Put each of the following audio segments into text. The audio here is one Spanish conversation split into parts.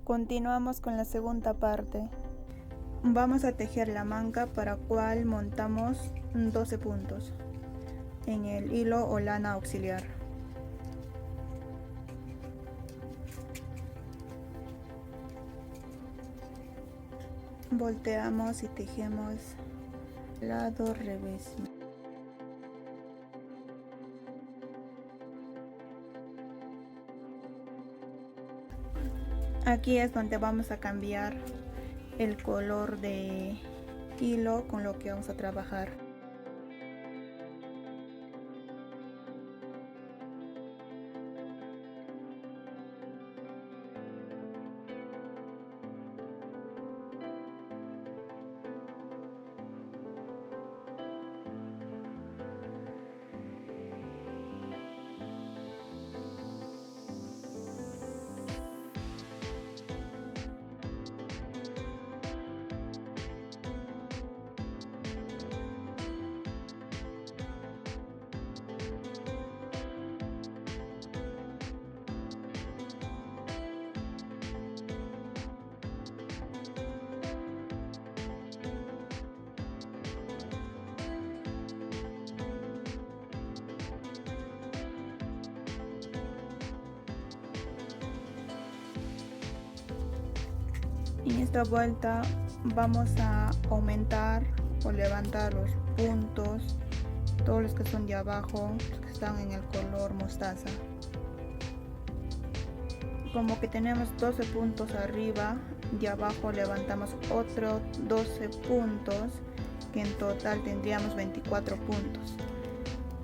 Continuamos con la segunda parte. Vamos a tejer la manga, para cual montamos 12 puntos en el hilo o lana auxiliar. Volteamos y tejemos lado revés. Aquí es donde vamos a cambiar el color de hilo con lo que vamos a trabajar. En esta vuelta vamos a aumentar o levantar los puntos, todos los que son de abajo, los que están en el color mostaza. Como que tenemos 12 puntos arriba, de abajo levantamos otros 12 puntos, que en total tendríamos 24 puntos.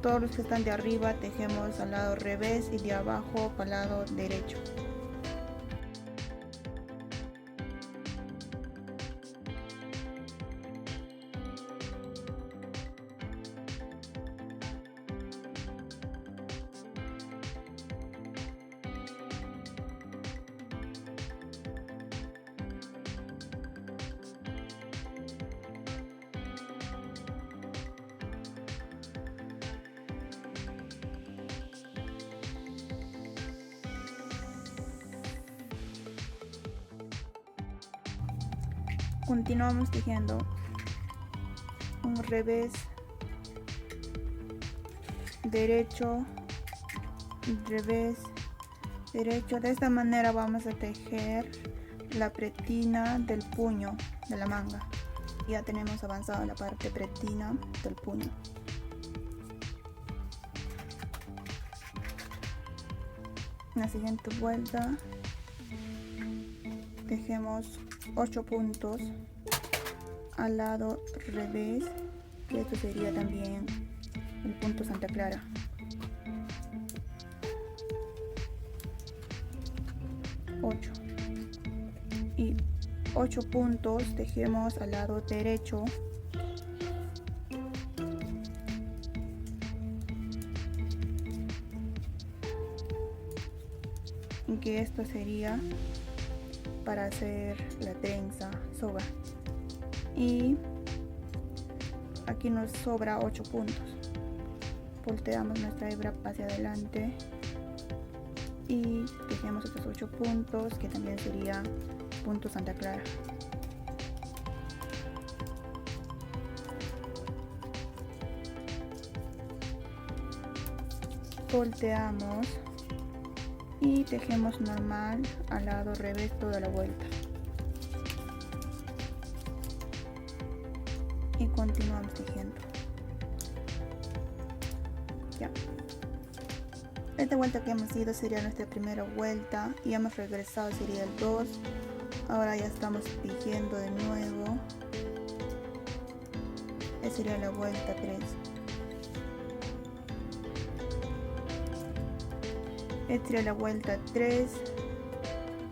Todos los que están de arriba tejemos al lado revés y de abajo para el lado derecho. Continuamos tejiendo un revés, derecho, revés, derecho. De esta manera vamos a tejer la pretina del puño de la manga. Ya tenemos avanzado la parte pretina del puño. En la siguiente vuelta tejemos 8 puntos al lado revés, y esto sería también el punto Santa Clara. Y 8 puntos tejemos al lado derecho, que esto sería para hacer la trenza soga, y aquí nos sobra 8 puntos. Volteamos nuestra hebra hacia adelante y tejemos estos 8 puntos, que también sería punto Santa Clara. Volteamos y tejemos normal al lado revés toda la vuelta, y continuamos tejiendo. Ya, esta vuelta que hemos ido sería nuestra primera vuelta, y hemos regresado, sería el 2. Ahora ya estamos tejiendo de nuevo. Esta sería la vuelta 3. Esta sería la vuelta 3,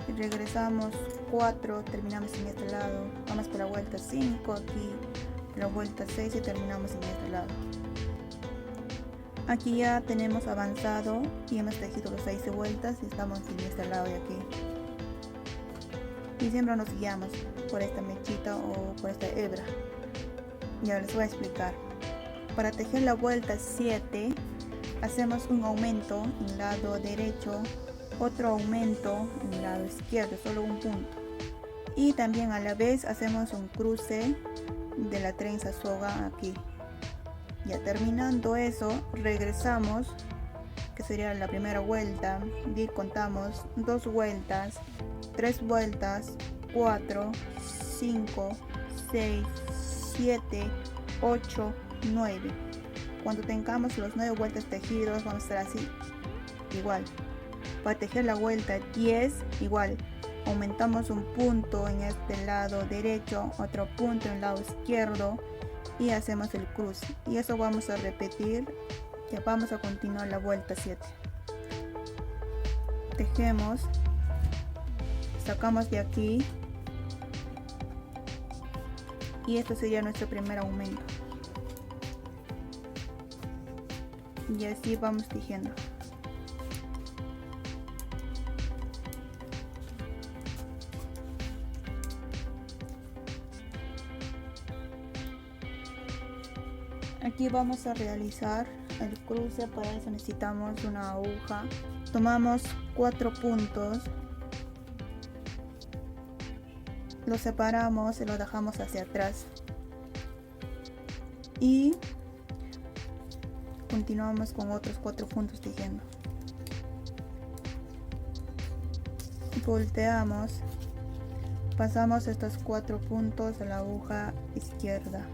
y regresamos 4, terminamos en este lado, vamos por la vuelta 5, aquí la vuelta 6 y terminamos en este lado. Aquí ya tenemos avanzado y hemos tejido los 6 vueltas y estamos en este lado de aquí. Y siempre nos guiamos por esta mechita o por esta hebra. Ya les voy a explicar. Para tejer la vuelta 7 hacemos un aumento en el lado derecho otro aumento en el lado izquierdo, solo un punto. Y también a la vez hacemos un cruce de la trenza soga aquí. Ya terminando eso, regresamos, que sería la primera vuelta, y contamos 2 vueltas, 3 vueltas, 4, 5, 6, 7, 8, 9. Cuando tengamos los 9 vueltas tejidos, vamos a estar así, igual. Para tejer la vuelta 10, igual, aumentamos un punto en este lado derecho, otro punto en el lado izquierdo y hacemos el cruce. Y eso vamos a repetir, ya vamos a continuar la vuelta 7. Tejemos, sacamos de aquí y esto sería nuestro primer aumento. Y así vamos tejiendo. Aquí vamos a realizar el cruce. Para eso necesitamos una aguja. Tomamos 4 puntos, los separamos y los dejamos hacia atrás y continuamos con otros 4 puntos tejiendo. Volteamos, pasamos estos 4 puntos a la aguja izquierda.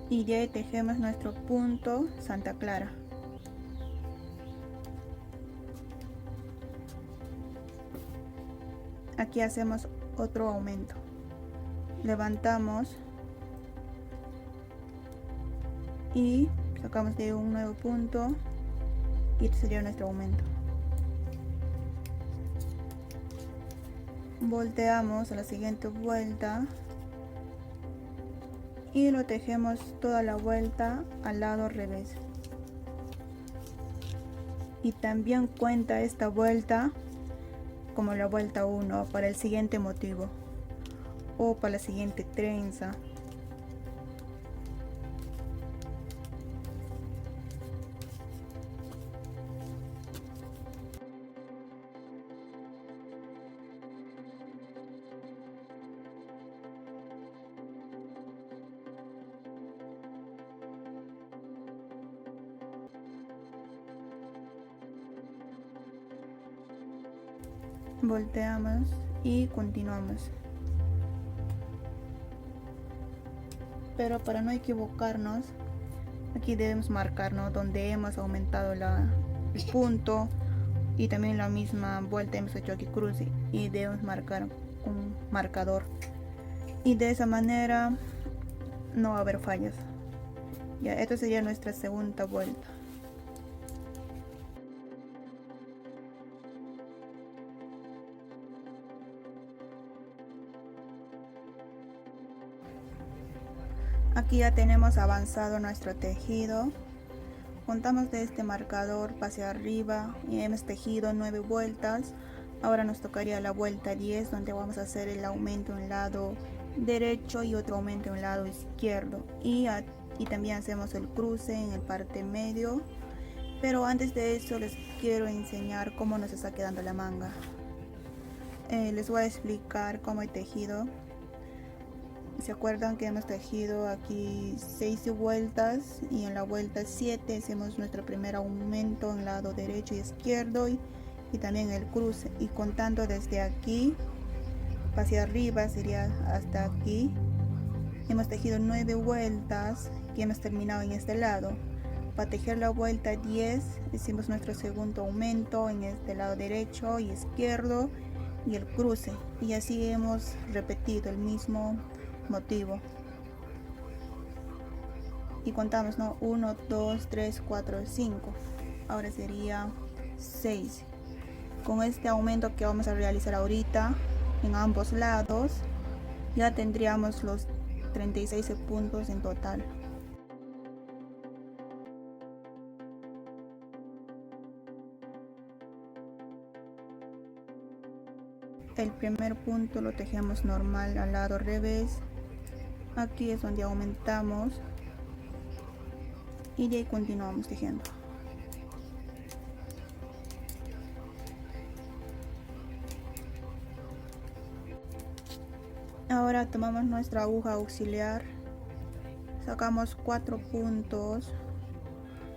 Y de ahí tejemos nuestro punto Santa Clara. Aquí hacemos otro aumento. Levantamos y sacamos de un nuevo punto y este sería nuestro aumento. Volteamos a la siguiente vuelta y lo tejemos toda la vuelta al lado revés. Y también cuenta esta vuelta como la vuelta 1 para el siguiente motivo o para la siguiente trenza. Volteamos y continuamos. Pero para no equivocarnos, aquí debemos marcar, ¿no?, donde hemos aumentado el punto y también la misma vuelta hemos hecho aquí cruce y debemos marcar un marcador y de esa manera no va a haber fallas. Ya, esta sería nuestra segunda vuelta. Aquí ya tenemos avanzado nuestro tejido. Contamos de este marcador hacia arriba y hemos tejido 9 vueltas. Ahora nos tocaría la vuelta 10, donde vamos a hacer el aumento en el lado derecho y otro aumento en el lado izquierdo. Y también hacemos el cruce en el parte medio. Pero antes de eso les quiero enseñar cómo nos está quedando la manga. Les voy a explicar cómo he tejido. ¿Se acuerdan que hemos tejido aquí 6 vueltas y en la vuelta 7 hacemos nuestro primer aumento en el lado derecho y izquierdo y también el cruce? Y contando desde aquí hacia arriba sería hasta aquí, hemos tejido 9 vueltas y hemos terminado en este lado. Para tejer la vuelta 10 hicimos nuestro segundo aumento en este lado derecho y izquierdo y el cruce, y así hemos repetido el mismo motivo y contamos, ¿no? 1, 2, 3, 4, 5. Ahora sería 6. Con este aumento que vamos a realizar ahorita en ambos lados ya tendríamos los 36 puntos en total. el primer punto lo tejemos normal al lado revés. Aquí es donde aumentamos y de ahí continuamos tejiendo. Ahora tomamos nuestra aguja auxiliar, sacamos 4 puntos,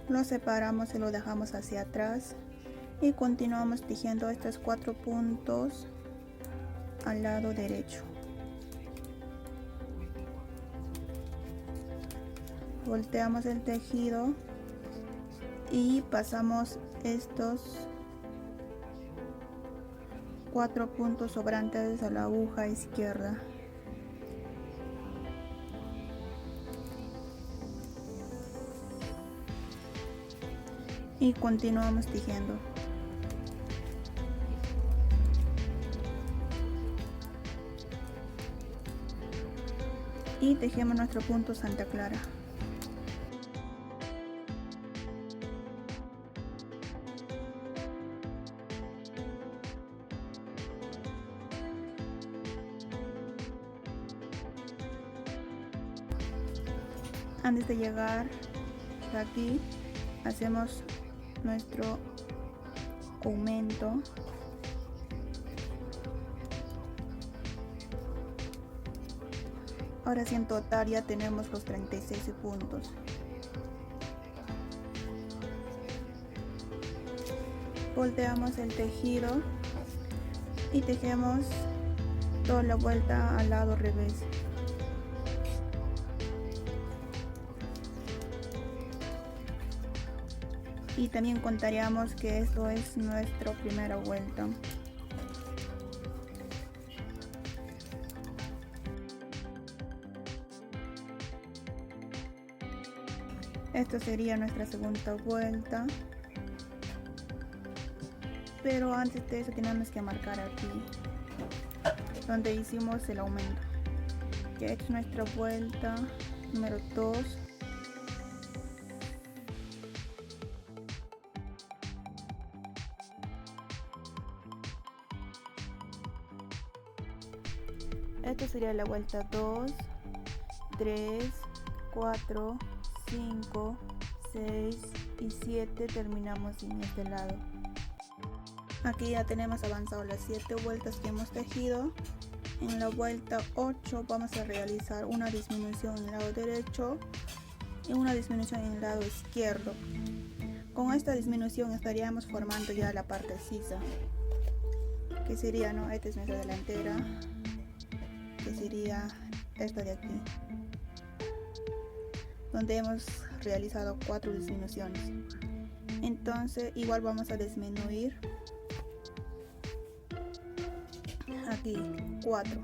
lo separamos y lo dejamos hacia atrás y continuamos tejiendo estos 4 puntos al lado derecho. Volteamos el tejido y pasamos estos 4 puntos sobrantes a la aguja izquierda. Y continuamos tejiendo. Y tejemos nuestro punto Santa Clara. Antes de llegar hasta aquí, hacemos nuestro aumento. Ahora sí, en total ya tenemos los 36 puntos. Volteamos el tejido y tejemos toda la vuelta al lado revés. Y también contaríamos que esto es nuestra primera vuelta. Esto sería nuestra segunda vuelta. Pero antes de eso tenemos que marcar aquí donde hicimos el aumento. Ya es nuestra vuelta número 2. Esto sería la vuelta 2, 3, 4, 5, 6 y 7. Terminamos en este lado. Aquí ya tenemos avanzado las 7 vueltas que hemos tejido. En la vuelta 8 vamos a realizar una disminución en el lado derecho y una disminución en el lado izquierdo. Con esta disminución estaríamos formando ya la parte sisa, que sería, ¿no? Esta es nuestra delantera, que sería esta de aquí, donde hemos realizado 4 disminuciones. Entonces igual vamos a disminuir aquí 4.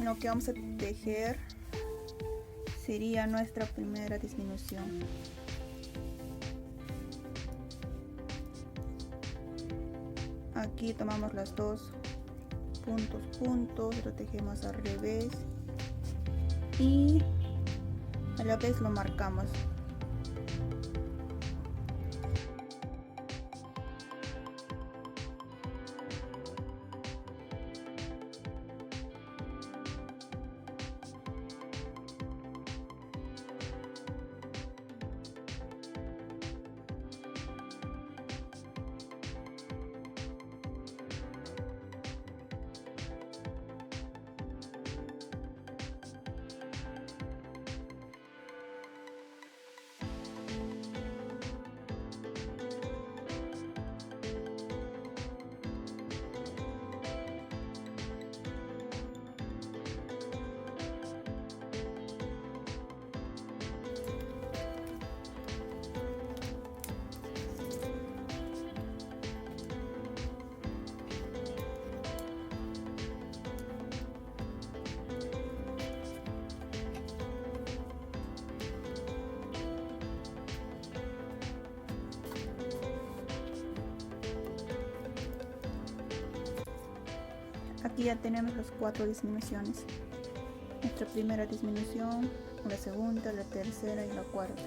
Lo que vamos a tejer sería nuestra primera disminución. Aquí tomamos las dos puntos, lo tejemos al revés y a la vez lo marcamos. Aquí ya tenemos las 4 disminuciones. Nuestra primera disminución, la segunda, la tercera y la cuarta.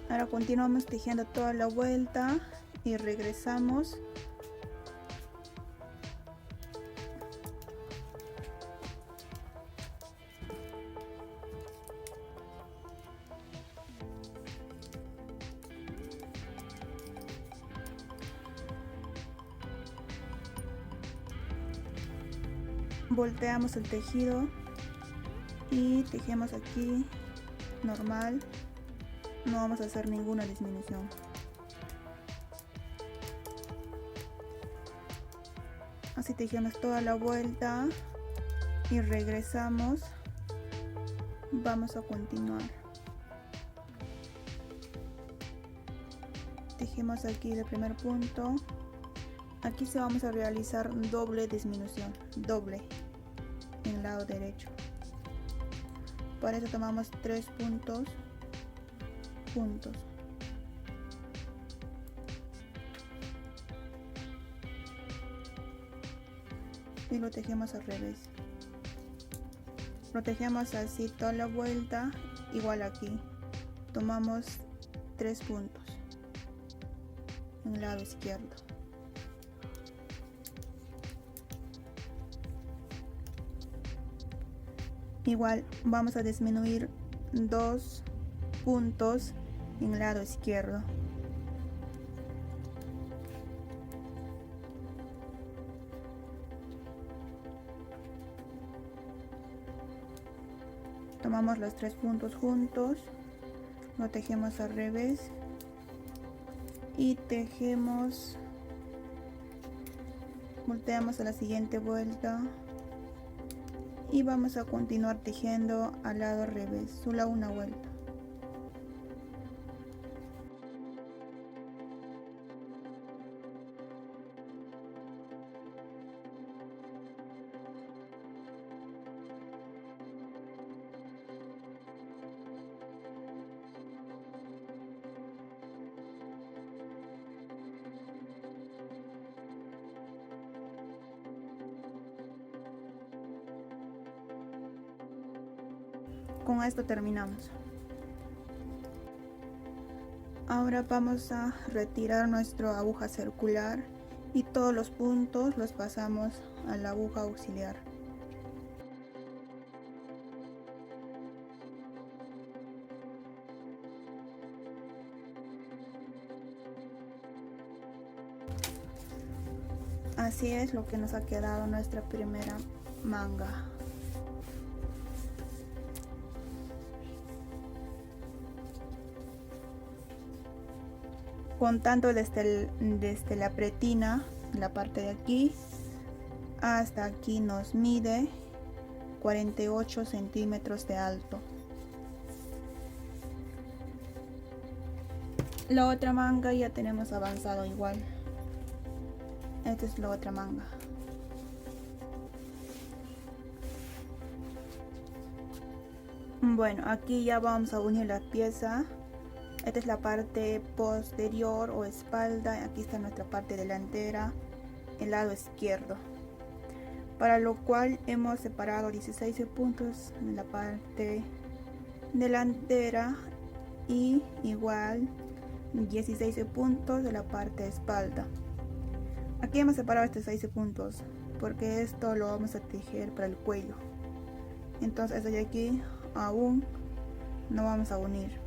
Ahora continuamos tejiendo toda la vuelta y regresamos volteamos el tejido y tejemos aquí normal, no vamos a hacer ninguna disminución. Así tejemos toda la vuelta y regresamos. Vamos a continuar. Tejemos aquí el primer punto. Aquí se vamos a realizar doble disminución, doble en el lado derecho. Para eso tomamos 3 puntos y lo tejemos al revés. Lo tejemos así toda la vuelta, igual aquí. Tomamos 3 puntos en el lado izquierdo. Igual vamos a disminuir 2 puntos en el lado izquierdo. Tomamos los 3 puntos juntos, lo tejemos al revés y tejemos, volteamos a la siguiente vuelta y vamos a continuar tejiendo al lado revés, solo una vuelta. Con esto terminamos. Ahora vamos a retirar nuestra aguja circular y todos los puntos los pasamos a la aguja auxiliar. Así es lo que nos ha quedado nuestra primera manga. Contando desde la pretina, la parte de aquí, hasta aquí nos mide 48 centímetros de alto. La otra manga ya tenemos avanzado igual. Esta es la otra manga. Bueno, aquí ya vamos a unir la pieza. Esta es la parte posterior o espalda. Aquí está nuestra parte delantera, el lado izquierdo. Para lo cual hemos separado 16 puntos en la parte delantera y igual 16 puntos de la parte espalda. Aquí hemos separado estos 6 puntos porque esto lo vamos a tejer para el cuello. Entonces esto de aquí aún no vamos a unir.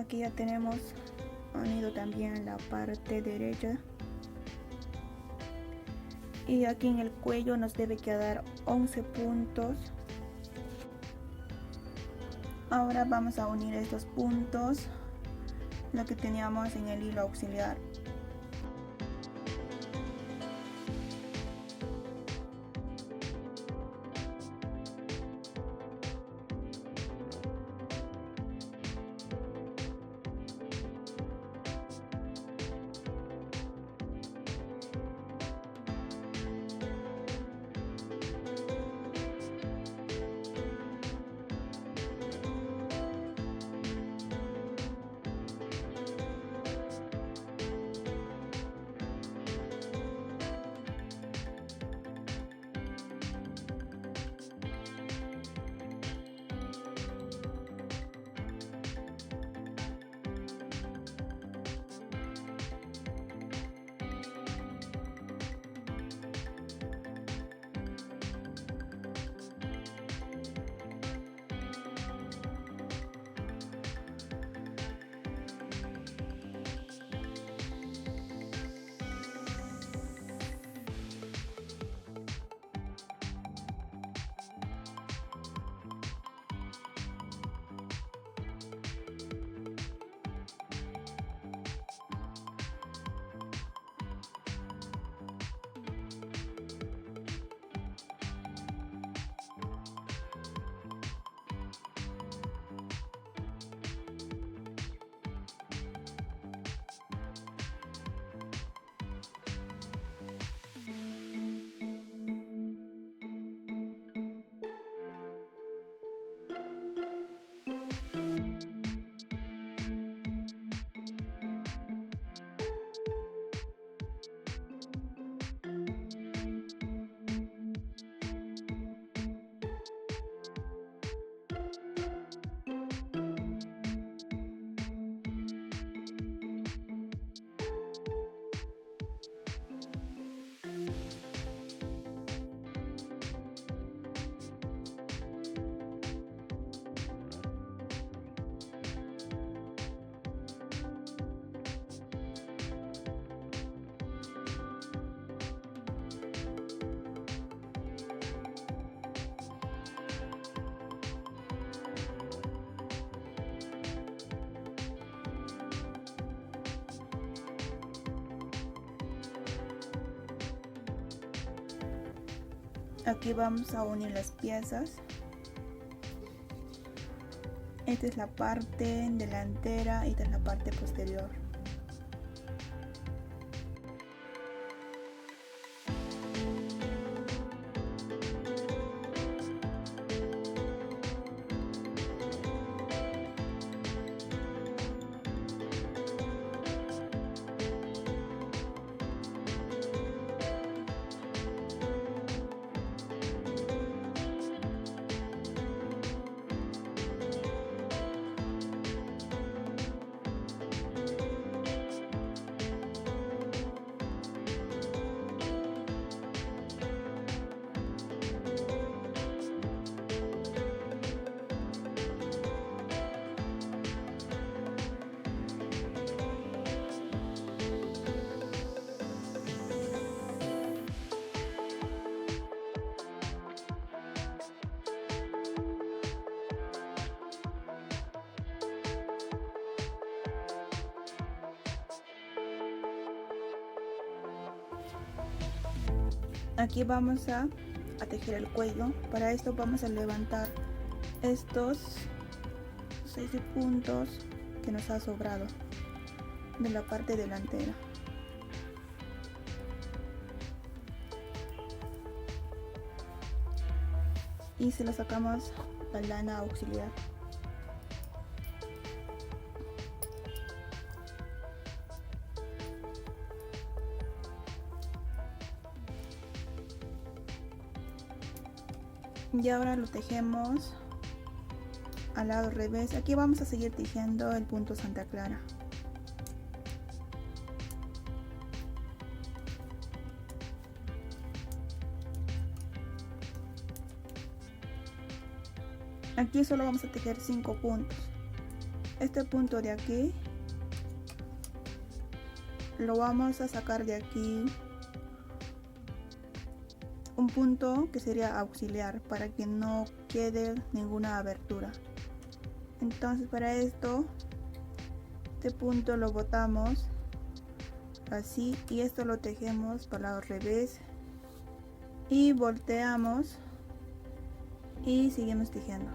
Aquí ya tenemos unido también la parte derecha. Y aquí en el cuello nos debe quedar 11 puntos. Ahora vamos a unir estos puntos, lo que teníamos en el hilo auxiliar. Aquí vamos a unir las piezas. Esta es la parte delantera y esta es la parte posterior. Aquí vamos a tejer el cuello. Para esto vamos a levantar estos 6 puntos que nos ha sobrado de la parte delantera. Y se lo sacamos la lana auxiliar. Y ahora lo tejemos al lado revés. Aquí vamos a seguir tejiendo el punto Santa Clara. Aquí solo vamos a tejer 5 puntos. Este punto de aquí lo vamos a sacar de aquí un punto que sería auxiliar para que no quede ninguna abertura. Entonces para esto este punto lo botamos así y esto lo tejemos para el lado revés y volteamos y seguimos tejiendo.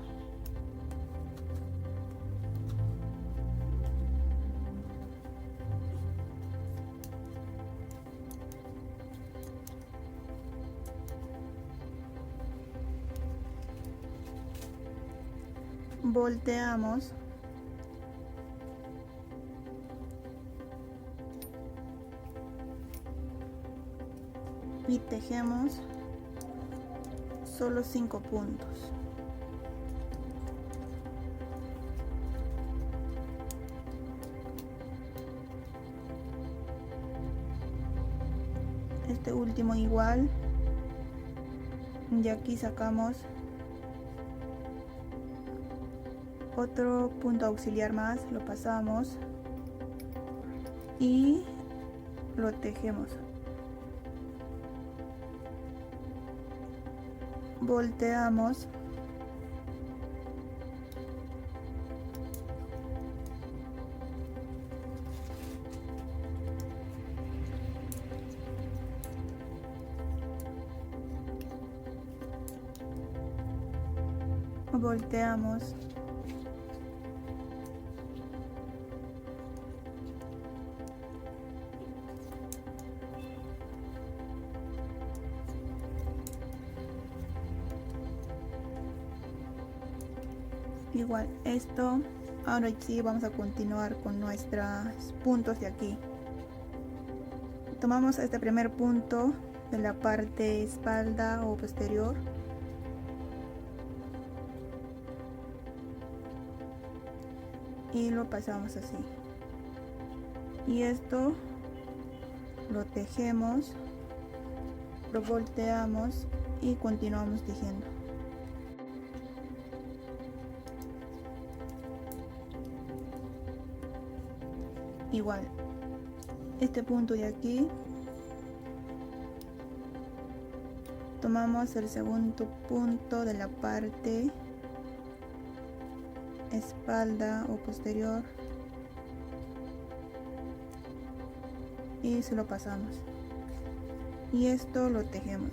Volteamos y tejemos solo 5 puntos. Este último igual, de aquí sacamos otro punto auxiliar más, lo pasamos y lo tejemos. Volteamos volteamos igual esto. Ahora sí vamos a continuar con nuestros puntos de aquí. Tomamos este primer punto de la parte espalda o posterior y lo pasamos así, y esto lo tejemos, lo volteamos y continuamos tejiendo. Igual este punto de aquí tomamos el segundo punto de la parte espalda o posterior y se lo pasamos y esto lo tejemos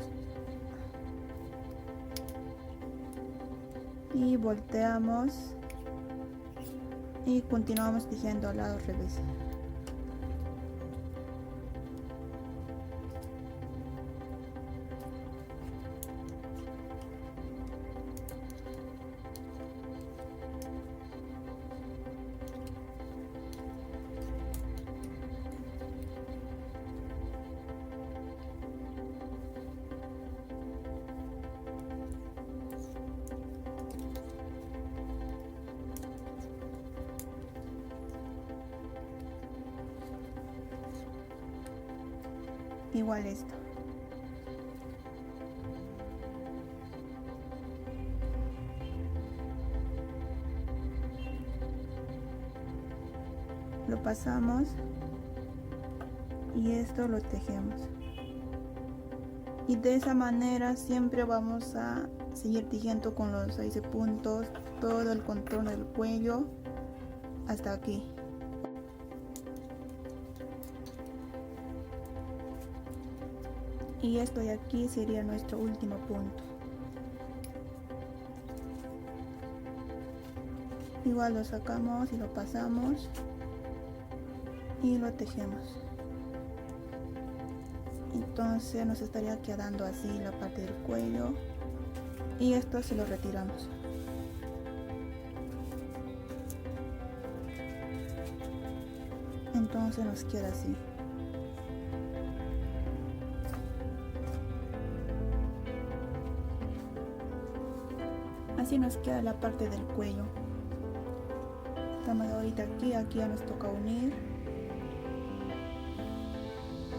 y volteamos y continuamos tejiendo al lado revés. Igual esto. Lo pasamos y esto lo tejemos. Y de esa manera siempre vamos a seguir tejiendo con los 6 puntos todo el contorno del cuello hasta aquí. Y esto de aquí sería nuestro último punto. Igual lo sacamos y lo pasamos y lo tejemos. Entonces nos estaría quedando así la parte del cuello y esto se lo retiramos. Entonces nos queda así. Así nos queda la parte del cuello. Estamos ahorita aquí ya nos toca unir.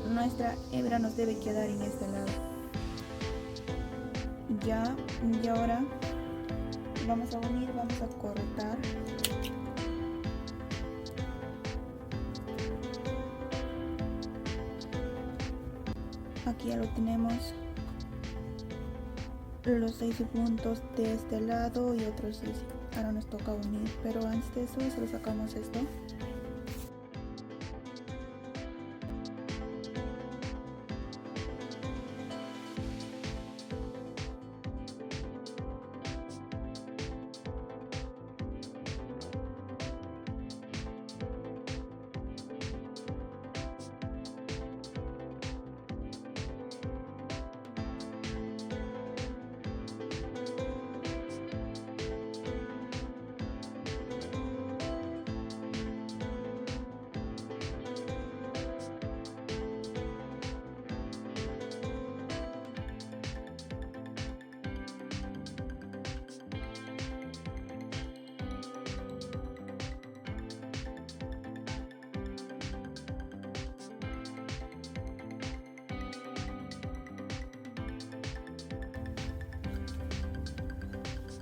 Nuestra hebra nos debe quedar en este lado. Y ahora vamos a unir, vamos a cortar Aquí ya lo tenemos, los 6 puntos de este lado y otros 6. Ahora nos toca unir, pero antes de eso solo sacamos esto.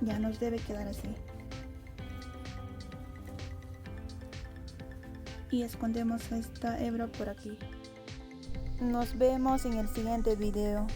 Ya nos debe quedar así. Y escondemos esta hebra por aquí. Nos vemos en el siguiente video.